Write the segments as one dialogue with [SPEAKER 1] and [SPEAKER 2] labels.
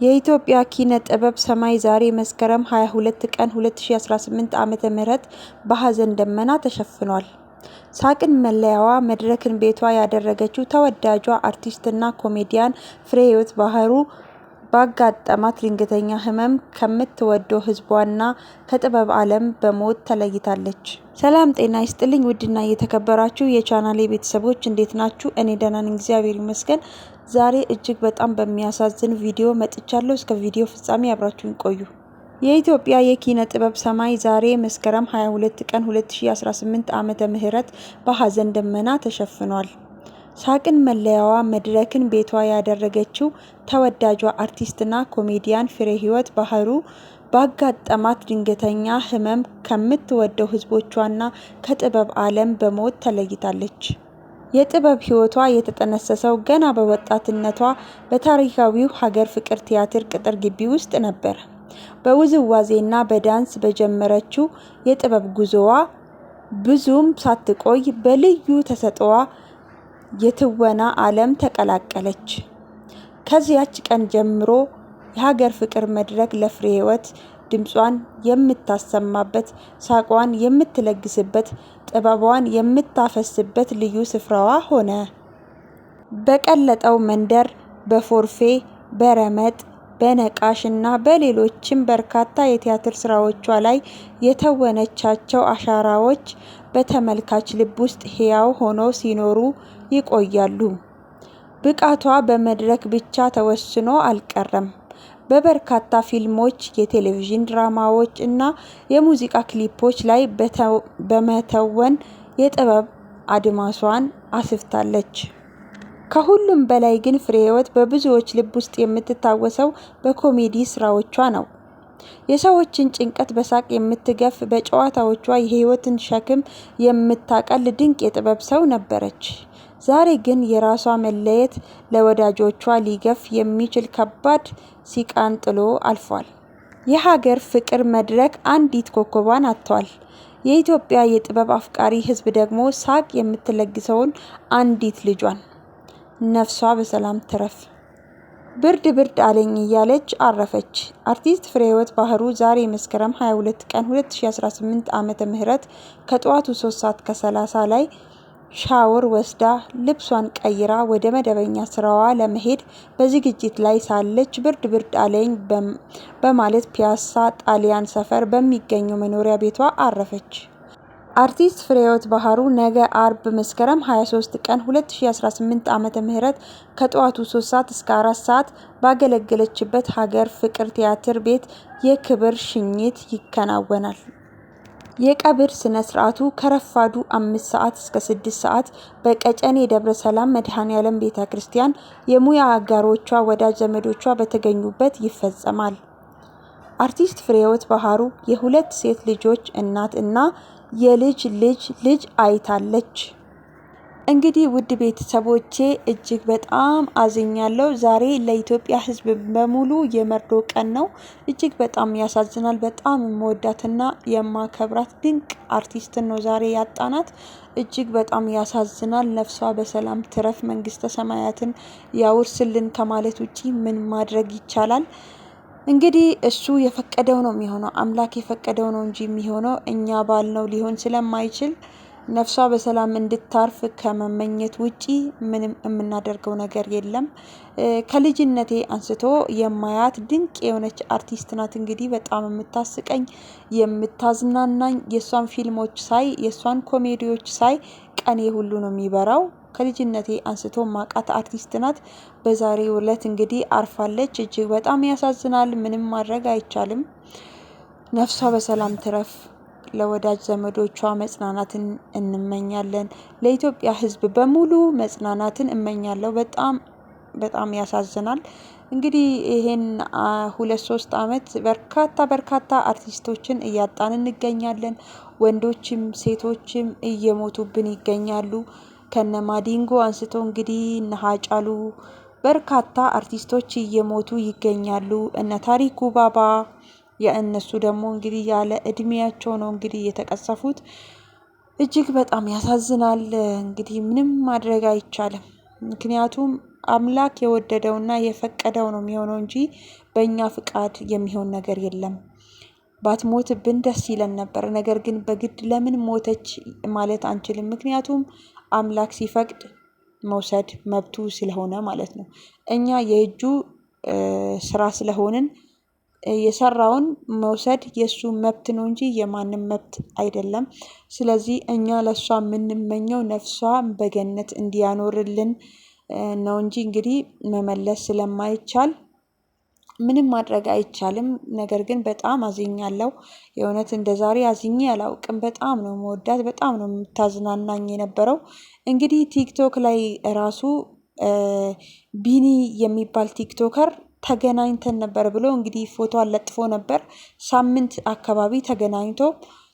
[SPEAKER 1] የኢትዮጵያ ኪነ ጥበብ ሰማይ ዛሬ መስከረም 22 ቀን 2018 ዓመተ ምህረት በሐዘን ደመና ተሸፍኗል። ሳቅን መለያዋ መድረክን ቤቷ ያደረገችው ተወዳጇ አርቲስትና ኮሜዲያን ፍሬህይወት ባህሩ ባጋጠማት ድንገተኛ ህመም ከምትወደው ህዝቧና ከጥበብ ዓለም በሞት ተለይታለች። ሰላም ጤና ይስጥልኝ ውድና የተከበራችሁ የቻናሌ ቤተሰቦች እንዴት ናችሁ? እኔ ደህና ነኝ፣ እግዚአብሔር ይመስገን። ዛሬ እጅግ በጣም በሚያሳዝን ቪዲዮ መጥቻለሁ። እስከ ቪዲዮ ፍጻሜ አብራችሁን ቆዩ። የኢትዮጵያ የኪነ ጥበብ ሰማይ ዛሬ መስከረም 22 ቀን 2018 ዓመተ ምህረት በሐዘን ደመና ተሸፍኗል። ሳቅን መለያዋ መድረክን ቤቷ ያደረገችው ተወዳጇ አርቲስትና ኮሜዲያን ፍሬህይወት ባህሩ ባጋጠማት ድንገተኛ ህመም ከምትወደው ህዝቦቿና ከጥበብ ዓለም በሞት ተለይታለች። የጥበብ ህይወቷ የተጠነሰሰው ገና በወጣትነቷ በታሪካዊው ሀገር ፍቅር ቲያትር ቅጥር ግቢ ውስጥ ነበር። በውዝዋዜና በዳንስ በጀመረችው የጥበብ ጉዞዋ ብዙም ሳትቆይ በልዩ ተሰጥኦዋ የትወና ዓለም ተቀላቀለች። ከዚያች ቀን ጀምሮ የሀገር ፍቅር መድረክ ለፍሬህይወት ድምጿን የምታሰማበት፣ ሳቋን የምትለግስበት፣ ጥበቧን የምታፈስበት ልዩ ስፍራዋ ሆነ። በቀለጠው መንደር፣ በፎርፌ፣ በረመጥ፣ በነቃሽ እና በሌሎችም በርካታ የቲያትር ስራዎቿ ላይ የተወነቻቸው አሻራዎች በተመልካች ልብ ውስጥ ሕያው ሆነው ሲኖሩ ይቆያሉ። ብቃቷ በመድረክ ብቻ ተወስኖ አልቀረም። በበርካታ ፊልሞች፣ የቴሌቪዥን ድራማዎች እና የሙዚቃ ክሊፖች ላይ በመተወን የጥበብ አድማሷን አስፍታለች። ከሁሉም በላይ ግን ፍሬህይወት በብዙዎች ልብ ውስጥ የምትታወሰው በኮሜዲ ስራዎቿ ነው። የሰዎችን ጭንቀት በሳቅ የምትገፍ፣ በጨዋታዎቿ የህይወትን ሸክም የምታቀል ድንቅ የጥበብ ሰው ነበረች። ዛሬ ግን የራሷ መለየት ለወዳጆቿ ሊገፍ የሚችል ከባድ ሲቃን ጥሎ አልፏል። የሀገር ፍቅር መድረክ አንዲት ኮከቧን አጥቷል። የኢትዮጵያ የጥበብ አፍቃሪ ህዝብ ደግሞ ሳቅ የምትለግሰውን አንዲት ልጇን። ነፍሷ በሰላም ትረፍ። ብርድ ብርድ አለኝ እያለች አረፈች። አርቲስት ፍሬህይወት ባህሩ ዛሬ መስከረም 22 ቀን 2018 ዓመተ ምህረት ከጠዋቱ 3:30 ላይ ሻወር ወስዳ ልብሷን ቀይራ ወደ መደበኛ ስራዋ ለመሄድ በዝግጅት ላይ ሳለች ብርድ ብርድ አለኝ በማለት ፒያሳ ጣሊያን ሰፈር በሚገኘው መኖሪያ ቤቷ አረፈች። አርቲስት ፍሬህይወት ባህሩ ነገ አርብ መስከረም 23 ቀን 2018 ዓመተ ምህረት ከጠዋቱ 3 እስከ 4 ባገለገለችበት ሀገር ፍቅር ቲያትር ቤት የክብር ሽኝት ይከናወናል። የቀብር ስነ ስርዓቱ ከረፋዱ 5 እስከ 6 በቀጨኔ ደብረ ሰላም መድኃኔዓለም ቤተክርስቲያን የሙያ አጋሮቿ፣ ወዳጅ ዘመዶቿ በተገኙበት ይፈጸማል። አርቲስት ፍሬህይወት ባህሩ የሁለት ሴት ልጆች እናት እና የልጅ ልጅ ልጅ አይታለች። እንግዲህ ውድ ቤተሰቦቼ እጅግ በጣም አዝኛለሁ። ዛሬ ለኢትዮጵያ ሕዝብ በሙሉ የመርዶ ቀን ነው። እጅግ በጣም ያሳዝናል። በጣም የምወዳትና የማከብራት ድንቅ አርቲስትን ነው ዛሬ ያጣናት። እጅግ በጣም ያሳዝናል። ነፍሷ በሰላም ትረፍ፣ መንግስተ ሰማያትን ያውርስልን ከማለት ውጪ ምን ማድረግ ይቻላል? እንግዲህ እሱ የፈቀደው ነው የሚሆነው። አምላክ የፈቀደው ነው እንጂ የሚሆነው እኛ ባልነው ሊሆን ስለማይችል ነፍሷ በሰላም እንድታርፍ ከመመኘት ውጪ ምንም የምናደርገው ነገር የለም። ከልጅነቴ አንስቶ የማያት ድንቅ የሆነች አርቲስት ናት። እንግዲህ በጣም የምታስቀኝ፣ የምታዝናናኝ፣ የሷን ፊልሞች ሳይ፣ የሷን ኮሜዲዎች ሳይ ቀኔ ሁሉ ነው የሚበራው። ከልጅነቴ አንስቶ ማቃት አርቲስት ናት። በዛሬው ዕለት እንግዲህ አርፋለች። እጅግ በጣም ያሳዝናል። ምንም ማድረግ አይቻልም። ነፍሷ በሰላም ትረፍ። ለወዳጅ ዘመዶቿ መጽናናትን እንመኛለን። ለኢትዮጵያ ሕዝብ በሙሉ መጽናናትን እመኛለሁ። በጣም በጣም ያሳዝናል። እንግዲህ ይሄን 2-3 ዓመት በርካታ አርቲስቶችን እያጣን እንገኛለን። ወንዶችም ሴቶችም እየሞቱብን ይገኛሉ። ከነማዲንጎ አንስቶ እንግዲህ እነ ሃጫሉ በርካታ አርቲስቶች እየሞቱ ይገኛሉ። እነ ታሪኩ ባባ የእነሱ ደግሞ እንግዲህ ያለ እድሜያቸው ነው እንግዲህ የተቀሰፉት። እጅግ በጣም ያሳዝናል። እንግዲህ ምንም ማድረግ አይቻልም። ምክንያቱም አምላክ የወደደውና የፈቀደው ነው የሚሆነው እንጂ በእኛ ፍቃድ የሚሆን ነገር የለም። ባትሞትብን ደስ ይለን ነበር። ነገር ግን በግድ ለምን ሞተች ማለት አንችልም። ምክንያቱም አምላክ ሲፈቅድ መውሰድ መብቱ ስለሆነ ማለት ነው። እኛ የእጁ ስራ ስለሆንን የሰራውን መውሰድ የሱ መብት ነው እንጂ የማንም መብት አይደለም። ስለዚህ እኛ ለሷ የምንመኘው ነፍሷ በገነት እንዲያኖርልን ነው እንጂ እንግዲህ መመለስ ስለማይቻል ምንም ማድረግ አይቻልም። ነገር ግን በጣም አዝኛለሁ። የእውነት እንደዛሬ አዝኜ አላውቅም። በጣም ነው የምወዳት፣ በጣም ነው የምታዝናናኝ የነበረው። እንግዲህ ቲክቶክ ላይ ራሱ ቢኒ የሚባል ቲክቶከር ተገናኝተን ነበር ብሎ እንግዲህ ፎቶ አለጥፎ ነበር። ሳምንት አካባቢ ተገናኝቶ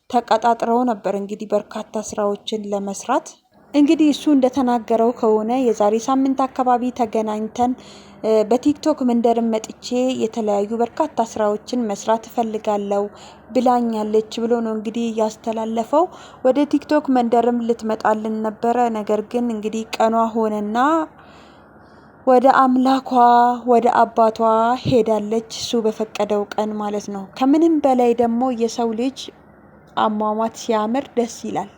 [SPEAKER 1] ተቀጣጥረው ነበር እንግዲህ በርካታ ስራዎችን ለመስራት። እንግዲህ እሱ እንደተናገረው ከሆነ የዛሬ ሳምንት አካባቢ ተገናኝተን በቲክቶክ መንደርም መጥቼ የተለያዩ በርካታ ስራዎችን መስራት እፈልጋለሁ ብላኛለች ብሎ ነው እንግዲህ ያስተላለፈው። ወደ ቲክቶክ መንደርም ልትመጣልን ነበረ። ነገር ግን እንግዲህ ቀኗ ሆነና ወደ አምላኳ ወደ አባቷ ሄዳለች፣ እሱ በፈቀደው ቀን ማለት ነው። ከምንም በላይ ደግሞ የሰው ልጅ አሟሟት ሲያምር ደስ ይላል።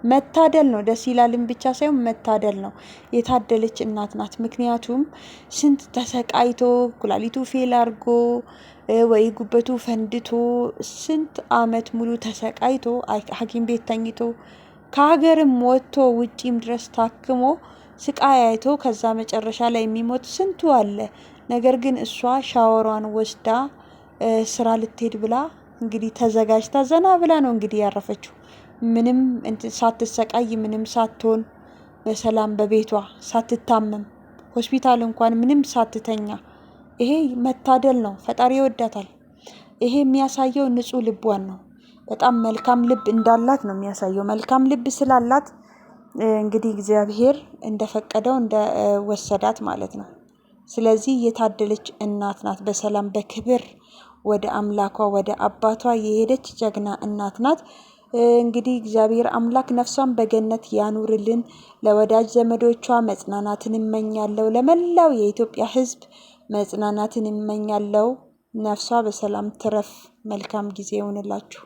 [SPEAKER 1] መታደል ነው። ደስ ይላልን ብቻ ሳይሆን መታደል ነው። የታደለች እናት ናት። ምክንያቱም ስንት ተሰቃይቶ ኩላሊቱ ፌል አድርጎ ወይ ጉበቱ ፈንድቶ ስንት አመት ሙሉ ተሰቃይቶ ሐኪም ቤት ተኝቶ ከሀገርም ወጥቶ ውጪም ድረስ ታክሞ ስቃይ አይቶ ከዛ መጨረሻ ላይ የሚሞት ስንቱ አለ። ነገር ግን እሷ ሻወሯን ወስዳ ስራ ልትሄድ ብላ እንግዲህ ተዘጋጅታ ዘና ብላ ነው እንግዲህ ያረፈችው። ምንም ሳትሰቃይ ምንም ሳትሆን በሰላም በቤቷ ሳትታመም ሆስፒታል እንኳን ምንም ሳትተኛ። ይሄ መታደል ነው። ፈጣሪ ይወዳታል። ይሄ የሚያሳየው ንጹህ ልቧን ነው። በጣም መልካም ልብ እንዳላት ነው የሚያሳየው። መልካም ልብ ስላላት እንግዲህ እግዚአብሔር እንደፈቀደው እንደወሰዳት ማለት ነው። ስለዚህ የታደለች እናት ናት። በሰላም በክብር ወደ አምላኳ ወደ አባቷ የሄደች ጀግና እናት ናት። እንግዲህ እግዚአብሔር አምላክ ነፍሷን በገነት ያኑርልን። ለወዳጅ ዘመዶቿ መጽናናትን እመኛለሁ። ለመላው የኢትዮጵያ ሕዝብ መጽናናትን እመኛለሁ። ነፍሷ በሰላም ትረፍ። መልካም ጊዜ ይሁንላችሁ።